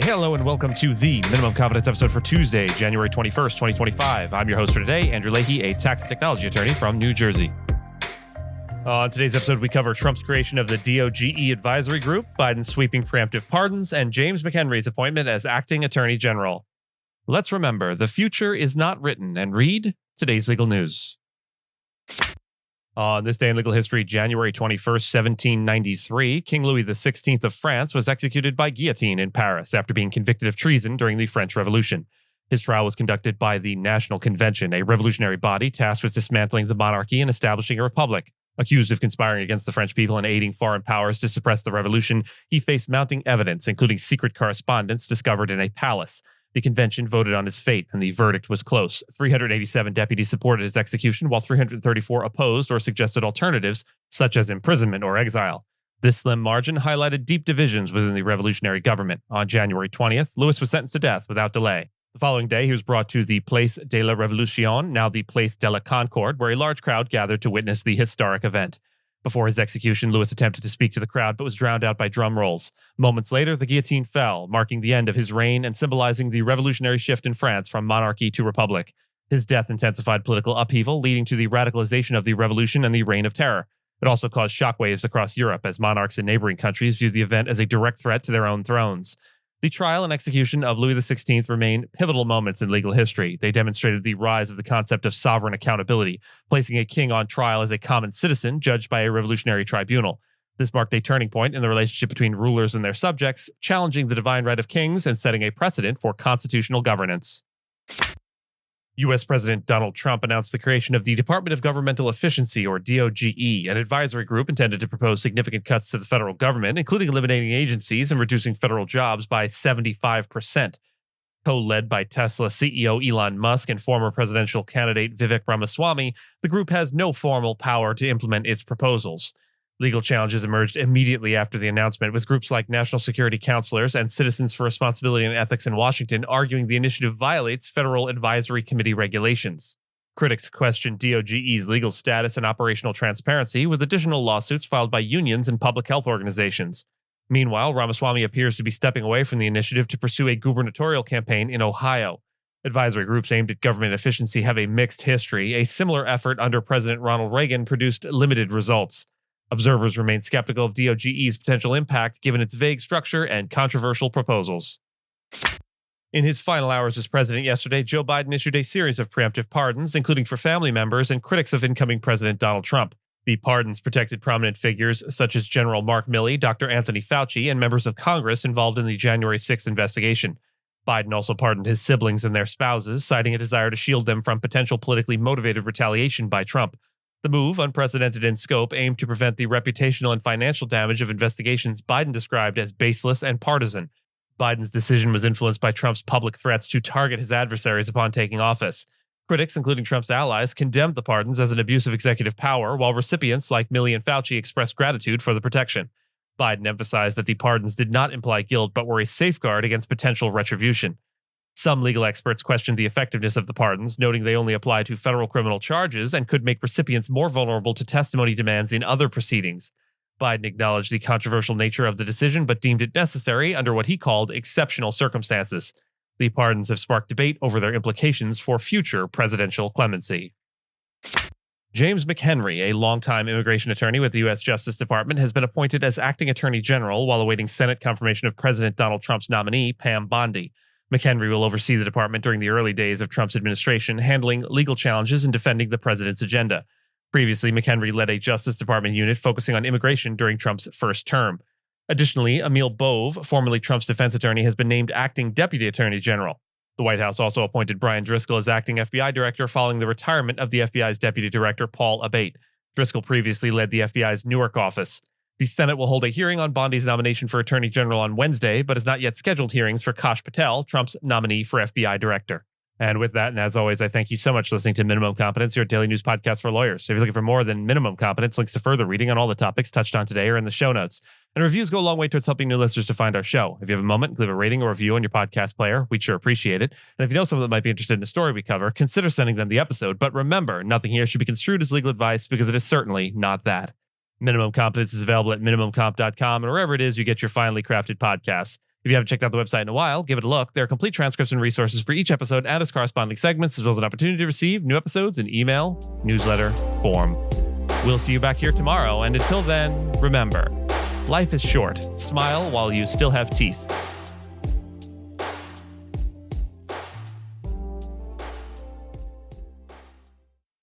Hello and welcome to the Minimum Competence episode for Tuesday, January 21st, 2025. I'm your host for today, Andrew Leahy, a tax and technology attorney from New Jersey. On today's episode, we cover Trump's creation of the DOGE advisory group, Biden's sweeping preemptive pardons, and James McHenry's appointment as acting attorney general. Let's remember, the future is not written, and read today's legal news. On this day in legal history, January 21st, 1793, King Louis XVI of France was executed by guillotine in Paris after being convicted of treason during the French Revolution. His trial was conducted by the National Convention, a revolutionary body tasked with dismantling the monarchy and establishing a republic. Accused of conspiring against the French people and aiding foreign powers to suppress the revolution, he faced mounting evidence, including secret correspondence discovered in a palace. The convention voted on his fate, and the verdict was close. 387 deputies supported his execution, while 334 opposed or suggested alternatives, such as imprisonment or exile. This slim margin highlighted deep divisions within the revolutionary government. On January 20th, Louis was sentenced to death without delay. The following day, he was brought to the Place de la Révolution, now the Place de la Concorde, where a large crowd gathered to witness the historic event. Before his execution, Louis attempted to speak to the crowd but was drowned out by drum rolls. Moments later, the guillotine fell, marking the end of his reign and symbolizing the revolutionary shift in France from monarchy to republic. His death intensified political upheaval, leading to the radicalization of the revolution and the Reign of Terror. It also caused shockwaves across Europe as monarchs in neighboring countries viewed the event as a direct threat to their own thrones. The trial and execution of Louis XVI remain pivotal moments in legal history. They demonstrated the rise of the concept of sovereign accountability, placing a king on trial as a common citizen judged by a revolutionary tribunal. This marked a turning point in the relationship between rulers and their subjects, challenging the divine right of kings and setting a precedent for constitutional governance. U.S. President Donald Trump announced the creation of the Department of Governmental Efficiency, or DOGE, an advisory group intended to propose significant cuts to the federal government, including eliminating agencies and reducing federal jobs by 75%. Co-led by Tesla CEO Elon Musk and former presidential candidate Vivek Ramaswamy, the group has no formal power to implement its proposals. Legal challenges emerged immediately after the announcement, with groups like National Security Counselors and Citizens for Responsibility and Ethics in Washington arguing the initiative violates federal advisory committee regulations. Critics questioned DOGE's legal status and operational transparency, with additional lawsuits filed by unions and public health organizations. Meanwhile, Ramaswamy appears to be stepping away from the initiative to pursue a gubernatorial campaign in Ohio. Advisory groups aimed at government efficiency have a mixed history. A similar effort under President Ronald Reagan produced limited results. Observers remain skeptical of DOGE's potential impact given its vague structure and controversial proposals. In his final hours as president yesterday, Joe Biden issued a series of preemptive pardons, including for family members and critics of incoming President Donald Trump. The pardons protected prominent figures such as General Mark Milley, Dr. Anthony Fauci, and members of Congress involved in the January 6th investigation. Biden also pardoned his siblings and their spouses, citing a desire to shield them from potential politically motivated retaliation by Trump. The move, unprecedented in scope, aimed to prevent the reputational and financial damage of investigations Biden described as baseless and partisan. Biden's decision was influenced by Trump's public threats to target his adversaries upon taking office. Critics, including Trump's allies, condemned the pardons as an abuse of executive power, while recipients like Milley and Fauci expressed gratitude for the protection. Biden emphasized that the pardons did not imply guilt but were a safeguard against potential retribution. Some legal experts questioned the effectiveness of the pardons, noting they only apply to federal criminal charges and could make recipients more vulnerable to testimony demands in other proceedings. Biden acknowledged the controversial nature of the decision but deemed it necessary under what he called exceptional circumstances. The pardons have sparked debate over their implications for future presidential clemency. James McHenry, a longtime immigration attorney with the U.S. Justice Department, has been appointed as acting attorney general while awaiting Senate confirmation of President Donald Trump's nominee, Pam Bondi. McHenry will oversee the department during the early days of Trump's administration, handling legal challenges and defending the president's agenda. Previously, McHenry led a Justice Department unit focusing on immigration during Trump's first term. Additionally, Emil Bove, formerly Trump's defense attorney, has been named acting deputy attorney general. The White House also appointed Brian Driscoll as acting FBI director following the retirement of the FBI's deputy director, Paul Abate. Driscoll previously led the FBI's Newark office. The Senate will hold a hearing on Bondi's nomination for Attorney General on Wednesday, but has not yet scheduled hearings for Kash Patel, Trump's nominee for FBI Director. And with that, and as always, I thank you so much for listening to Minimum Competence, your daily news podcast for lawyers. So if you're looking for more than Minimum Competence, links to further reading on all the topics touched on today are in the show notes. And reviews go a long way towards helping new listeners to find our show. If you have a moment, leave a rating or review on your podcast player. We'd sure appreciate it. And if you know someone that might be interested in the story we cover, consider sending them the episode. But remember, nothing here should be construed as legal advice because it is certainly not that. Minimum Competence is available at minimumcomp.com and wherever it is you get your finely crafted podcasts. If you haven't checked out the website in a while, give it a look. There are complete transcripts and resources for each episode and its corresponding segments, as well as an opportunity to receive new episodes in email, newsletter, form. We'll see you back here tomorrow, and until then, remember, life is short. Smile while you still have teeth.